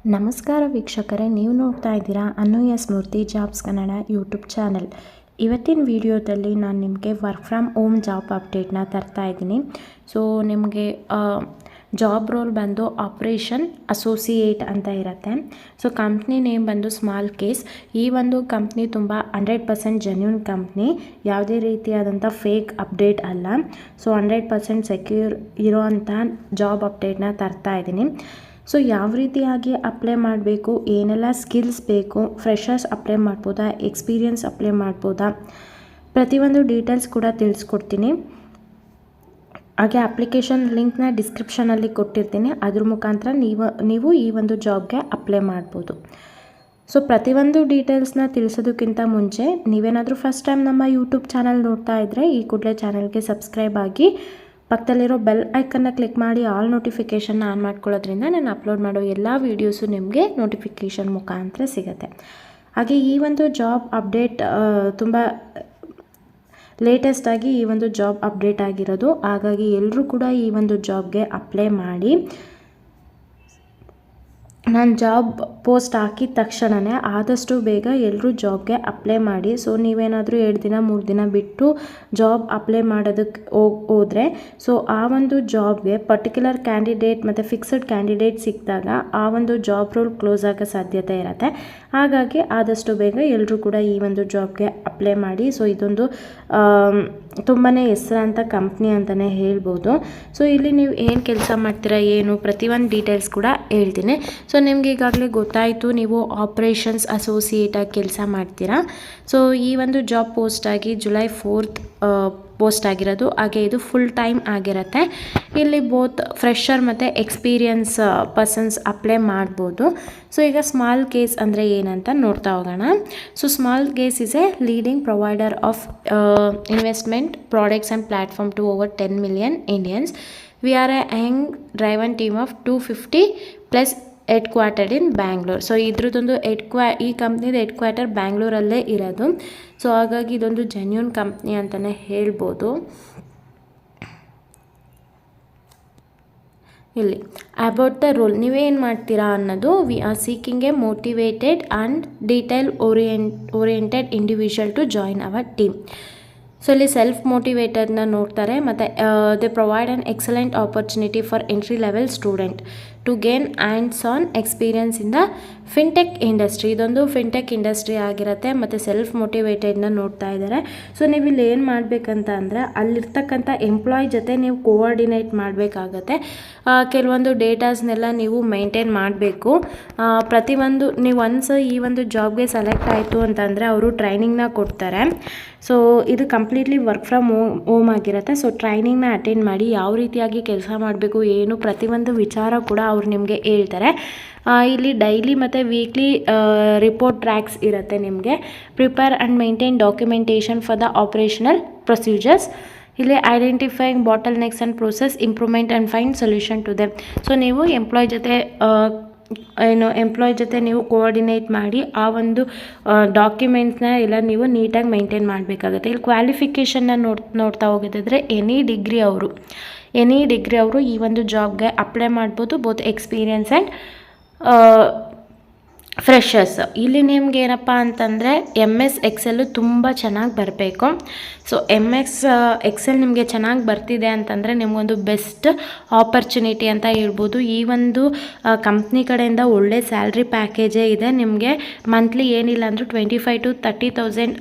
ನಮಸ್ಕಾರ ವೀಕ್ಷಕರೇ, ನೀವು ನೋಡ್ತಾ ಇದ್ದೀರಾ ಅನೂಯ ಸ್ಮೃತಿ ಜಾಬ್ಸ್ ಕನ್ನಡ ಯೂಟ್ಯೂಬ್ ಚಾನಲ್. ಇವತ್ತಿನ ವಿಡಿಯೋದಲ್ಲಿ ನಾನು ನಿಮಗೆ ವರ್ಕ್ ಫ್ರಮ್ ಹೋಮ್ ಜಾಬ್ ಅಪ್ಡೇಟ್ನ ತರ್ತಾ ಇದ್ದೀನಿ. ಸೊ ನಿಮಗೆ ಜಾಬ್ ರೋಲ್ ಬಂದು ಆಪ್ರೇಷನ್ ಅಸೋಸಿಯೇಟ್ ಅಂತ ಇರುತ್ತೆ. ಸೊ ಕಂಪ್ನಿ ನೇಮ್ ಬಂದು ಸ್ಮಾಲ್ ಕೇಸ್. ಈ ಒಂದು ಕಂಪ್ನಿ ತುಂಬ 100% ಜೆನ್ಯೂನ್ ಕಂಪ್ನಿ, ಯಾವುದೇ ರೀತಿಯಾದಂಥ ಫೇಕ್ ಅಪ್ಡೇಟ್ ಅಲ್ಲ. ಸೊ 100% ಸೆಕ್ಯೂರ್ ಇರೋವಂಥ ಜಾಬ್ ಅಪ್ಡೇಟ್ನ ತರ್ತಾ ಇದ್ದೀನಿ. ಸೊ ಯಾವ ರೀತಿಯಾಗಿ ಅಪ್ಲೈ ಮಾಡಬೇಕು, ಏನೆಲ್ಲ ಸ್ಕಿಲ್ಸ್ ಬೇಕು, ಫ್ರೆಷರ್ಸ್ ಅಪ್ಲೈ ಮಾಡ್ಬೋದಾ, ಎಕ್ಸ್ಪೀರಿಯನ್ಸ್ ಅಪ್ಲೈ ಮಾಡ್ಬೋದಾ, ಪ್ರತಿಯೊಂದು ಡೀಟೇಲ್ಸ್ ಕೂಡ ತಿಳಿಸ್ಕೊಡ್ತೀನಿ. ಹಾಗೆ ಅಪ್ಲಿಕೇಶನ್ ಲಿಂಕ್ನ ಡಿಸ್ಕ್ರಿಪ್ಷನಲ್ಲಿ ಕೊಟ್ಟಿರ್ತೀನಿ, ಅದ್ರ ಮುಖಾಂತರ ನೀವು ಈ ಒಂದು ಜಾಬ್ಗೆ ಅಪ್ಲೈ ಮಾಡ್ಬೋದು. ಸೊ ಪ್ರತಿಯೊಂದು ಡೀಟೇಲ್ಸ್ನ ತಿಳಿಸೋದಕ್ಕಿಂತ ಮುಂಚೆ ನೀವೇನಾದರೂ ಫಸ್ಟ್ ಟೈಮ್ ನಮ್ಮ ಯೂಟ್ಯೂಬ್ ಚಾನಲ್ ನೋಡ್ತಾ ಇದ್ದರೆ ಈ ಕೂಡಲೇ ಚಾನಲ್ಗೆ ಸಬ್ಸ್ಕ್ರೈಬ್ ಆಗಿ ಪಕ್ಕದಲ್ಲಿರೋ ಬೆಲ್ ಐಕನ್ನ ಕ್ಲಿಕ್ ಮಾಡಿ ಆಲ್ ನೋಟಿಫಿಕೇಷನ್ನ ಆನ್ ಮಾಡ್ಕೊಳ್ಳೋದ್ರಿಂದ ನಾನು ಅಪ್ಲೋಡ್ ಮಾಡೋ ಎಲ್ಲ ವೀಡಿಯೋಸು ನಿಮಗೆ ನೋಟಿಫಿಕೇಷನ್ ಮುಖಾಂತರ ಸಿಗುತ್ತೆ. ಹಾಗೆ ಈ ಒಂದು ಜಾಬ್ ಅಪ್ಡೇಟ್ ತುಂಬ ಲೇಟೆಸ್ಟಾಗಿ ಈ ಒಂದು ಜಾಬ್ ಅಪ್ಡೇಟ್ ಆಗಿರೋದು. ಹಾಗಾಗಿ ಎಲ್ಲರೂ ಕೂಡ ಈ ಒಂದು ಜಾಬ್ಗೆ ಅಪ್ಲೈ ಮಾಡಿ. ನಾನು ಜಾಬ್ ಪೋಸ್ಟ್ ಹಾಕಿದ ತಕ್ಷಣವೇ ಆದಷ್ಟು ಬೇಗ ಎಲ್ಲರೂ ಜಾಬ್ಗೆ ಅಪ್ಲೈ ಮಾಡಿ. ಸೊ ನೀವೇನಾದರೂ 2 ದಿನ 3 ದಿನ ಬಿಟ್ಟು ಜಾಬ್ ಅಪ್ಲೈ ಮಾಡೋದಕ್ಕೆ ಹೋದರೆ ಸೊ ಆ ಒಂದು ಜಾಬ್ಗೆ ಪರ್ಟಿಕ್ಯುಲರ್ ಕ್ಯಾಂಡಿಡೇಟ್ ಮತ್ತು ಫಿಕ್ಸಡ್ ಕ್ಯಾಂಡಿಡೇಟ್ ಸಿಕ್ಕಿದಾಗ ಆ ಒಂದು ಜಾಬ್ ರೋಲ್ ಕ್ಲೋಸ್ ಆಗೋ ಸಾಧ್ಯತೆ ಇರುತ್ತೆ. ಹಾಗಾಗಿ ಆದಷ್ಟು ಬೇಗ ಎಲ್ಲರೂ ಕೂಡ ಈ ಒಂದು ಜಾಬ್ಗೆ ಅಪ್ಲೈ ಮಾಡಿ. ಸೊ ಇದೊಂದು ತುಂಬಾ ಹೆಸರಾಂತ ಕಂಪ್ನಿ ಅಂತಲೇ ಹೇಳ್ಬೋದು. ಸೊ ಇಲ್ಲಿ ನೀವು ಏನು ಕೆಲಸ ಮಾಡ್ತೀರಾ, ಏನು ಪ್ರತಿಯೊಂದು ಡೀಟೇಲ್ಸ್ ಕೂಡ ಹೇಳ್ತೀನಿ. ಸೊ ನಿಮ್ಗೆ ಈಗಾಗಲೇ ಗೊತ್ತಾಯಿತು, ನೀವು ಆಪ್ರೇಷನ್ಸ್ ಅಸೋಸಿಯೇಟಾಗಿ ಕೆಲಸ ಮಾಡ್ತೀರಾ. ಸೊ ಈ ಒಂದು ಜಾಬ್ ಪೋಸ್ಟಾಗಿ ಜುಲೈ 4th ಪೋಸ್ಟ್ ಆಗಿರೋದು. ಹಾಗೆ ಇದು ಫುಲ್ ಟೈಮ್ ಆಗಿರುತ್ತೆ. ಇಲ್ಲಿ ಬೋತ್ ಫ್ರೆಷರ್ ಮತ್ತು ಎಕ್ಸ್ಪೀರಿಯನ್ಸ್ ಪರ್ಸನ್ಸ್ ಅಪ್ಲೈ ಮಾಡ್ಬೋದು. ಸೊ ಈಗ ಸ್ಮಾಲ್ ಕೇಸ್ ಅಂದರೆ ಏನಂತ ನೋಡ್ತಾ ಹೋಗೋಣ. So small case is a leading provider of investment products and platform to over 10 million Indians. We are a young driven team of 250 plus head quartered in Bangalore. So ಇದ್ರದ್ದೊಂದು ಈ ಕಂಪ್ನಿದು head quarter ಬ್ಯಾಂಗ್ಳೂರಲ್ಲೇ ಇರೋದು. So ಹಾಗಾಗಿ ಇದೊಂದು genuine company ಅಂತಲೇ ಹೇಳ್ಬೋದು. ಇಲ್ಲಿ about the role ನೀವೇನು ಮಾಡ್ತೀರಾ ಅನ್ನೋದು, we are seeking a motivated and detail oriented individual to join our team. So ಇಲ್ಲಿ ಸೆಲ್ಫ್ ಮೋಟಿವೇಟೆಡ್ನ ನೋಡ್ತಾರೆ. ಮತ್ತು they provide an excellent opportunity for entry level student to gain hands on experience in the fintech industry. ಇದೊಂದು fintech industry ಆಗಿರುತ್ತೆ. ಮತ್ತು self ಮೋಟಿವೇಟೆಡ್ನ ನೋಡ್ತಾ ಇದ್ದಾರೆ. So ನೀವು ಇಲ್ಲಿ ಏನು ಮಾಡಬೇಕಂತ ಅಂದರೆ ಅಲ್ಲಿರ್ತಕ್ಕಂಥ ಎಂಪ್ಲಾಯ್ ಜೊತೆ ನೀವು ಕೋಆರ್ಡಿನೇಟ್ ಮಾಡಬೇಕಾಗತ್ತೆ. ಕೆಲವೊಂದು ಡೇಟಾಸ್ನೆಲ್ಲ ನೀವು ಮೇಂಟೈನ್ ಮಾಡಬೇಕು. ಪ್ರತಿಯೊಂದು ನೀವು ಈ ಒಂದು ಜಾಬ್ಗೆ ಸೆಲೆಕ್ಟ್ ಆಯಿತು ಅಂತಂದರೆ ಅವರು ಟ್ರೈನಿಂಗ್ನ ಕೊಡ್ತಾರೆ. ಸೊ ಇದು ಕಂಪ್ಲೀಟ್ಲಿ ವರ್ಕ್ ಫ್ರಮ್ ಹೋಮ್ ಆಗಿರುತ್ತೆ. ಸೊ ಟ್ರೈನಿಂಗ್ನ ಅಟೆಂಡ್ ಮಾಡಿ ಯಾವ ರೀತಿಯಾಗಿ ಕೆಲಸ ಮಾಡಬೇಕು, ಏನು ಪ್ರತಿಯೊಂದು ವಿಚಾರ ಕೂಡ ಅವ್ರು ನಿಮಗೆ ಹೇಳ್ತಾರೆ. ಇಲ್ಲಿ ಡೈಲಿ ಮತ್ತು ವೀಕ್ಲಿ ರಿಪೋರ್ಟ್ ಟ್ರ್ಯಾಕ್ಸ್ ಇರುತ್ತೆ ನಿಮಗೆ. Prepare and maintain documentation for the operational procedures. ಇಲ್ಲಿ identifying bottlenecks and process improvement and find solution to them. So ನೀವು ಎಂಪ್ಲಾಯ್ ಜೊತೆ ನೀವು ಕೋಆರ್ಡಿನೇಟ್ ಮಾಡಿ ಆ ಒಂದು ಡಾಕ್ಯುಮೆಂಟ್ಸ್ನ ಎಲ್ಲ ನೀವು ನೀಟಾಗಿ ಮೇಂಟೈನ್ ಮಾಡಬೇಕಾಗುತ್ತೆ. ಇಲ್ಲಿ ಕ್ವಾಲಿಫಿಕೇಷನ್ನ ನೋಡ್ತಾ ಹೋಗೋದಾದರೆ ಎನಿ ಡಿಗ್ರಿ ಅವರು ಈ ಒಂದು ಜಾಬ್ಗೆ ಅಪ್ಲೈ ಮಾಡ್ಬೋದು, ಬೋತ್ ಎಕ್ಸ್ಪೀರಿಯನ್ಸ್ ಆ್ಯಂಡ್ ಫ್ರೆಷರ್ಸ್. ಇಲ್ಲಿ ನಿಮ್ಗೆ ಏನಪ್ಪ ಅಂತಂದರೆ MS ಎಕ್ಸೆಲ್ಲು ತುಂಬ ಚೆನ್ನಾಗಿ ಬರಬೇಕು. ಸೊ MS ಎಕ್ಸೆಲ್ ನಿಮಗೆ ಚೆನ್ನಾಗಿ ಬರ್ತಿದೆ ಅಂತಂದರೆ ನಿಮಗೊಂದು ಬೆಸ್ಟ್ ಆಪರ್ಚುನಿಟಿ ಅಂತ ಹೇಳ್ಬೋದು. ಈ ಒಂದು ಕಂಪ್ನಿ ಕಡೆಯಿಂದ ಒಳ್ಳೆ ಸ್ಯಾಲ್ರಿ ಪ್ಯಾಕೇಜೇ ಇದೆ. ನಿಮಗೆ ಮಂತ್ಲಿ ಏನಿಲ್ಲ ಅಂದರೂ 25,000 to 30,000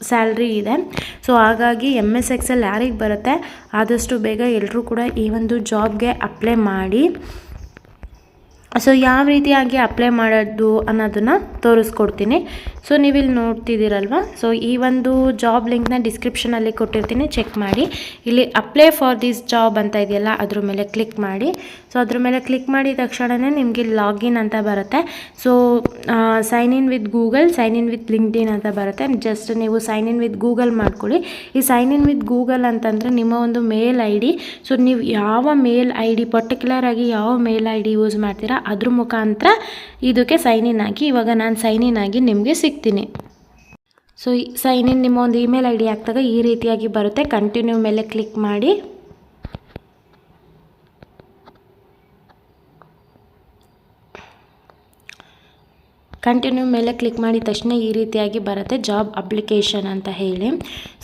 ಸ್ಯಾಲ್ರಿ ಇದೆ. ಸೊ ಹಾಗಾಗಿ MS ಎಕ್ಸೆಲ್ ಯಾರಿಗೆ ಬರುತ್ತೆ ಆದಷ್ಟು ಬೇಗ ಎಲ್ಲರೂ ಕೂಡ ಈ ಒಂದು ಜಾಬ್ಗೆ ಅಪ್ಲೈ ಮಾಡಿ. ಸೊ ಯಾವ ರೀತಿಯಾಗಿ ಅಪ್ಲೈ ಮಾಡೋದು ಅನ್ನೋದನ್ನು ತೋರಿಸ್ಕೊಡ್ತೀನಿ. ಸೊ ನೀವಿಲ್ಲಿ ನೋಡ್ತಿದ್ದೀರಲ್ವ, ಸೊ ಈ ಒಂದು ಜಾಬ್ ಲಿಂಕ್ನ ಡಿಸ್ಕ್ರಿಪ್ಷನಲ್ಲಿ ಕೊಟ್ಟಿರ್ತೀನಿ, ಚೆಕ್ ಮಾಡಿ. ಇಲ್ಲಿ ಅಪ್ಲೈ ಫಾರ್ ದಿಸ್ ಜಾಬ್ ಅಂತ ಇದೆಯಲ್ಲ ಅದ್ರ ಮೇಲೆ ಕ್ಲಿಕ್ ಮಾಡಿ. ಸೊ ಅದ್ರ ಮೇಲೆ ಕ್ಲಿಕ್ ಮಾಡಿದ ತಕ್ಷಣವೇ ನಿಮಗೆ ಲಾಗಿನ್ ಅಂತ ಬರುತ್ತೆ. So sign in with Google, sign in with LinkedIn ಅಂತ ಬರುತ್ತೆ. ಜಸ್ಟ್ ನೀವು ಸೈನ್ ಇನ್ ವಿತ್ ಗೂಗಲ್ ಮಾಡ್ಕೊಳ್ಳಿ. ಈ ಸೈನ್ ಇನ್ ವಿತ್ ಗೂಗಲ್ ಅಂತಂದರೆ ನಿಮ್ಮ ಒಂದು ಮೇಲ್ ID. ಸೊ ನೀವು ಯಾವ ಮೇಲ್ ID ಪರ್ಟಿಕ್ಯುಲರ್ ಆಗಿ ಯಾವ ಮೇಲ್ ID ಯೂಸ್ ಮಾಡ್ತೀರಾ ಅದ್ರ ಮುಖಾಂತರ ಇದಕ್ಕೆ ಸೈನ್ ಇನ್ ಆಗಿ. ಇವಾಗ ನಾನು ಸೈನ್ ಇನ್ ಆಗಿ ನಿಮಗೆ ಸಿಗ್ತೀನಿ. ಸೊ ಸೈನ್ ಇನ್ ನಿಮ್ಮ ಒಂದು ಇಮೇಲ್ ID ಹಾಕಿದಾಗ ಈ ರೀತಿಯಾಗಿ ಬರುತ್ತೆ. ಕಂಟಿನ್ಯೂ ಮೇಲೆ ಕ್ಲಿಕ್ ಮಾಡಿ. ಕಂಟಿನ್ಯೂ ಮೇಲೆ ಕ್ಲಿಕ್ ಮಾಡಿದ ತಕ್ಷಣ ಈ ರೀತಿಯಾಗಿ ಬರುತ್ತೆ ಜಾಬ್ ಅಪ್ಲಿಕೇಶನ್ ಅಂತ ಹೇಳಿ.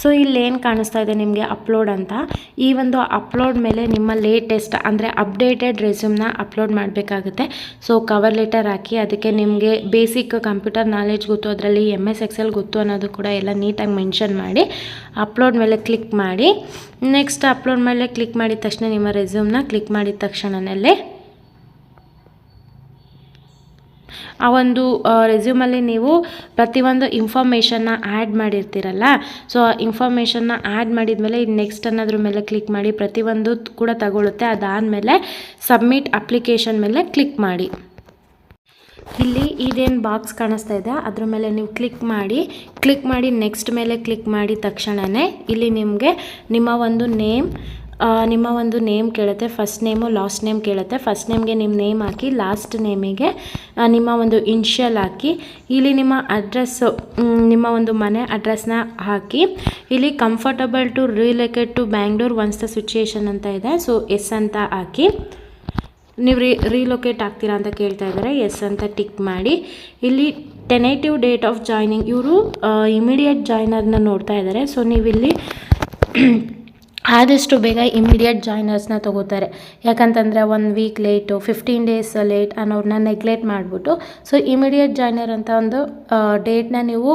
ಸೊ ಇಲ್ಲೇನು ಕಾಣಿಸ್ತಾ ಇದೆ ನಿಮಗೆ ಅಪ್ಲೋಡ್ ಅಂತ. ಈ ಒಂದು ಅಪ್ಲೋಡ್ ಮೇಲೆ ನಿಮ್ಮ ಲೇಟೆಸ್ಟ್ ಅಂದರೆ ಅಪ್ಡೇಟೆಡ್ ರೆಸ್ಯೂಮ್ನ ಅಪ್ಲೋಡ್ ಮಾಡಬೇಕಾಗುತ್ತೆ. ಸೊ ಕವರ್ ಲೆಟರ್ ಹಾಕಿ, ಅದಕ್ಕೆ ನಿಮಗೆ ಬೇಸಿಕ್ ಕಂಪ್ಯೂಟರ್ ನಾಲೆಡ್ಜ್ ಗೊತ್ತು, ಅದರಲ್ಲಿ MS Excel ಗೊತ್ತು ಅನ್ನೋದು ಕೂಡ ಎಲ್ಲ ನೀಟಾಗಿ ಮೆನ್ಷನ್ ಮಾಡಿ ಅಪ್ಲೋಡ್ ಮೇಲೆ ಕ್ಲಿಕ್ ಮಾಡಿ. ನೆಕ್ಸ್ಟ್ ಅಪ್ಲೋಡ್ ಮೇಲೆ ಕ್ಲಿಕ್ ಮಾಡಿದ ತಕ್ಷಣ ನಿಮ್ಮ ರೆಸ್ಯೂಮ್ನ ಕ್ಲಿಕ್ ಮಾಡಿದ ತಕ್ಷಣವೇ ಆ ಒಂದು ರೆಸ್ಯೂಮಲ್ಲಿ ನೀವು ಪ್ರತಿಯೊಂದು ಇನ್ಫಾರ್ಮೇಷನ್ನ ಆ್ಯಡ್ ಮಾಡಿರ್ತೀರಲ್ಲ, ಸೊ ಆ ಇನ್ಫಾರ್ಮೇಷನ್ನ ಆ್ಯಡ್ ಮಾಡಿದ್ಮೇಲೆ ಇದು ನೆಕ್ಸ್ಟ್ ಅನ್ನೋದ್ರ ಮೇಲೆ ಕ್ಲಿಕ್ ಮಾಡಿ. ಪ್ರತಿಯೊಂದು ಕೂಡ ತಗೊಳ್ಳುತ್ತೆ. ಅದಾದಮೇಲೆ ಸಬ್ಮಿಟ್ ಅಪ್ಲಿಕೇಶನ್ ಮೇಲೆ ಕ್ಲಿಕ್ ಮಾಡಿ. ಇಲ್ಲಿ ಇದೇನು ಬಾಕ್ಸ್ ಕಾಣಿಸ್ತಾ ಇದೆ ಅದ್ರ ಮೇಲೆ ನೀವು ಕ್ಲಿಕ್ ಮಾಡಿ ನೆಕ್ಸ್ಟ್ ಮೇಲೆ ಕ್ಲಿಕ್ ಮಾಡಿದ ತಕ್ಷಣವೇ ಇಲ್ಲಿ ನಿಮಗೆ ನಿಮ್ಮ ಒಂದು ನೇಮ್ ಕೇಳುತ್ತೆ. ಫಸ್ಟ್ ನೇಮು ಲಾಸ್ಟ್ ನೇಮ್ ಕೇಳುತ್ತೆ. ಫಸ್ಟ್ ನೇಮ್ಗೆ ನಿಮ್ಮ ನೇಮ್ ಹಾಕಿ, ಲಾಸ್ಟ್ ನೇಮಿಗೆ ನಿಮ್ಮ ಒಂದು ಇನ್ಷಿಯಲ್ ಹಾಕಿ, ಇಲ್ಲಿ ನಿಮ್ಮ ಅಡ್ರೆಸ್ಸು, ನಿಮ್ಮ ಒಂದು ಮನೆ ಅಡ್ರೆಸ್ನ ಹಾಕಿ, ಇಲ್ಲಿ comfortable to relocate to Bangalore once the situation ಅಂತ ಇದೆ. ಸೊ ಎಸ್ ಅಂತ ಹಾಕಿ, ನೀವು ರೀಲೊಕೇಟ್ ಆಗ್ತೀರಾ ಅಂತ ಕೇಳ್ತಾ ಇದ್ದಾರೆ, ಎಸ್ ಅಂತ ಟಿಕ್ ಮಾಡಿ. ಇಲ್ಲಿ ಟೆನೇಟಿವ್ ಡೇಟ್ ಆಫ್ ಜಾಯ್ನಿಂಗ್, ಇವರು ಇಮಿಡಿಯೇಟ್ ಜಾಯ್ನರ್ನ ನೋಡ್ತಾ ಇದ್ದಾರೆ. ಸೊ ನೀವಿಲ್ಲಿ ಆದಷ್ಟು ಬೇಗ ಇಮಿಡಿಯೇಟ್ ಜಾಯ್ನರ್ಸ್ನ ತೊಗೋತಾರೆ. ಯಾಕಂತಂದರೆ 1 ವೀಕ್ ಲೇಟು, 15 ಡೇಸ್ ಲೇಟ್ ಅನ್ನೋರನ್ನ ನೆಗ್ಲೆಕ್ಟ್ ಮಾಡಿಬಿಟ್ಟು, ಸೊ ಇಮಿಡಿಯೇಟ್ ಜಾಯ್ನರ್ ಅಂತ ಒಂದು ಡೇಟ್ನ ನೀವು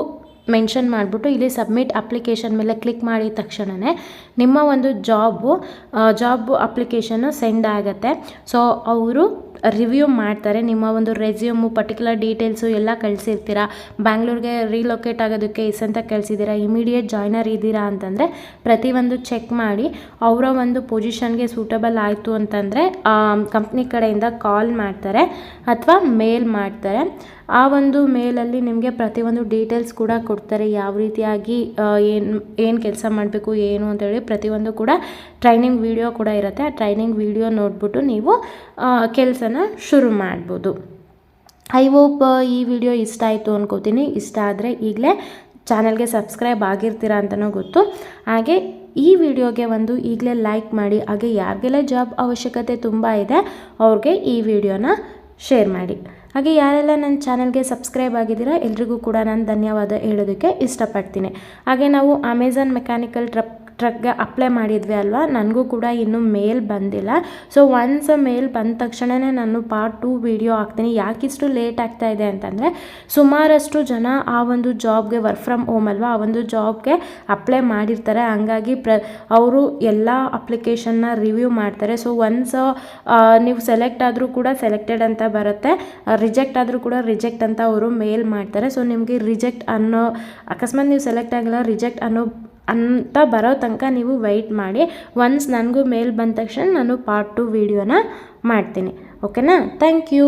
ಮೆನ್ಷನ್ ಮಾಡಿಬಿಟ್ಟು ಇಲ್ಲಿ ಸಬ್ಮಿಟ್ ಅಪ್ಲಿಕೇಶನ್ ಮೇಲೆ ಕ್ಲಿಕ್ ಮಾಡಿದ ತಕ್ಷಣವೇ ನಿಮ್ಮ ಒಂದು ಜಾಬ್ ಅಪ್ಲಿಕೇಶನ್ನು ಸೆಂಡ್ ಆಗುತ್ತೆ. ಸೊ ಅವರು ರಿವ್ಯೂ ಮಾಡ್ತಾರೆ. ನಿಮ್ಮ ಒಂದು ರೆಸ್ಯೂಮು, ಪರ್ಟಿಕ್ಯುಲರ್ ಡೀಟೇಲ್ಸು ಎಲ್ಲ ಕಳಿಸಿರ್ತೀರಾ. ಬ್ಯಾಂಗ್ಳೂರಿಗೆ ರೀಲೊಕೇಟ್ ಆಗೋದಕ್ಕೆ ಎಸ್ ಅಂತ ಕಳಿಸಿದ್ದೀರಾ, ಇಮಿಡಿಯೇಟ್ ಜಾಯ್ನರ್ ಇದ್ದೀರಾ ಅಂತಂದರೆ ಪ್ರತಿಯೊಂದು ಚೆಕ್ ಮಾಡಿ ಅವರ ಒಂದು ಪೊಸಿಷನ್ಗೆ ಸೂಟಬಲ್ ಆಯಿತು ಅಂತಂದರೆ ಕಂಪ್ನಿ ಕಡೆಯಿಂದ ಕಾಲ್ ಮಾಡ್ತಾರೆ ಅಥವಾ ಮೇಲ್ ಮಾಡ್ತಾರೆ. ಆ ಒಂದು ಮೇಲಲ್ಲಿ ನಿಮಗೆ ಪ್ರತಿಯೊಂದು ಡೀಟೇಲ್ಸ್ ಕೂಡ ಕೊಡ್ತಾರೆ. ಯಾವ ರೀತಿಯಾಗಿ ಏನು ಕೆಲಸ ಮಾಡಬೇಕು ಏನು ಅಂತೇಳಿ ಪ್ರತಿಯೊಂದು ಕೂಡ ಟ್ರೈನಿಂಗ್ ವಿಡಿಯೋ ಕೂಡ ಇರುತ್ತೆ. ಆ ಟ್ರೈನಿಂಗ್ ವಿಡಿಯೋ ನೋಡಿಬಿಟ್ಟು ನೀವು ಕೆಲಸನ ಶುರು ಮಾಡ್ಬೋದು. ಐ ಹೋಪ್ ಈ ವಿಡಿಯೋ ಇಷ್ಟ ಆಯಿತು ಅನ್ಕೋತೀನಿ. ಇಷ್ಟ ಆದರೆ ಈಗಲೇ ಚಾನಲ್ಗೆ ಸಬ್ಸ್ಕ್ರೈಬ್ ಆಗಿರ್ತೀರಾ ಅಂತಲೂ ಗೊತ್ತು. ಹಾಗೆ ಈ ವಿಡಿಯೋಗೆ ಒಂದು ಈಗಲೇ ಲೈಕ್ ಮಾಡಿ. ಹಾಗೆ ಯಾರಿಗೆಲ್ಲ ಜಾಬ್ ಅವಶ್ಯಕತೆ ತುಂಬ ಇದೆ ಅವ್ರಿಗೆ ಈ ವಿಡಿಯೋನ ಶೇರ್ ಮಾಡಿ. ಹಾಗೆ ಯಾರೆಲ್ಲ ನನ್ನ ಚಾನಲ್ಗೆ ಸಬ್ಸ್ಕ್ರೈಬ್ ಆಗಿದ್ದೀರಾ ಎಲ್ರಿಗೂ ಕೂಡ ನಾನು ಧನ್ಯವಾದ ಹೇಳೋದಕ್ಕೆ ಇಷ್ಟಪಡ್ತೀನಿ. ಹಾಗೆ ನಾವು ಅಮೆಝಾನ್ ಮೆಕ್ಯಾನಿಕಲ್ ಟ್ರಕ್ಗೆ ಅಪ್ಲೈ ಮಾಡಿದ್ವಿ ಅಲ್ವಾ, ನನಗೂ ಕೂಡ ಇನ್ನೂ ಮೇಲ್ ಬಂದಿಲ್ಲ. ಸೊ ಒನ್ಸ್ ಮೇಲ್ ಬಂದ ತಕ್ಷಣವೇ ನಾನು ಪಾರ್ಟ್ 2 ವಿಡಿಯೋ ಹಾಕ್ತೀನಿ. ಯಾಕಿಷ್ಟು ಲೇಟ್ ಆಗ್ತಾ ಇದೆ ಅಂತಂದರೆ ಸುಮಾರಷ್ಟು ಜನ ಆ ಒಂದು ಜಾಬ್ಗೆ ವರ್ಕ್ ಫ್ರಮ್ ಹೋಮ್ ಅಲ್ವಾ, ಆ ಒಂದು ಜಾಬ್ಗೆ ಅಪ್ಲೈ ಮಾಡಿರ್ತಾರೆ. ಹಂಗಾಗಿ ಅವರು ಎಲ್ಲ ಅಪ್ಲಿಕೇಶನ್ನ ರಿವ್ಯೂ ಮಾಡ್ತಾರೆ. ಸೊ ಒನ್ಸ್ ನೀವು ಸೆಲೆಕ್ಟ್ ಆದರೂ ಕೂಡ ಸೆಲೆಕ್ಟೆಡ್ ಅಂತ ಬರುತ್ತೆ, ರಿಜೆಕ್ಟ್ ಆದರೂ ಕೂಡ ರಿಜೆಕ್ಟ್ ಅಂತ ಅವರು ಮೇಲ್ ಮಾಡ್ತಾರೆ. ಸೊ ನಿಮಗೆ ರಿಜೆಕ್ಟ್ ಅನ್ನೋ, ಅಕಸ್ಮಾತ್ ನೀವು ಸೆಲೆಕ್ಟ್ ಆಗಿಲ್ಲ ರಿಜೆಕ್ಟ್ ಅಂತ ಬರೋ ತನಕ ನೀವು ವೆಯ್ಟ್ ಮಾಡಿ. ಒನ್ಸ್ ನನಗೂ ಮೇಲ್ ಬಂದ ತಕ್ಷಣ ನಾನು ಪಾರ್ಟ್ 2 ವಿಡಿಯೋನ ಮಾಡ್ತೀನಿ. ಓಕೆನಾ? Thank you.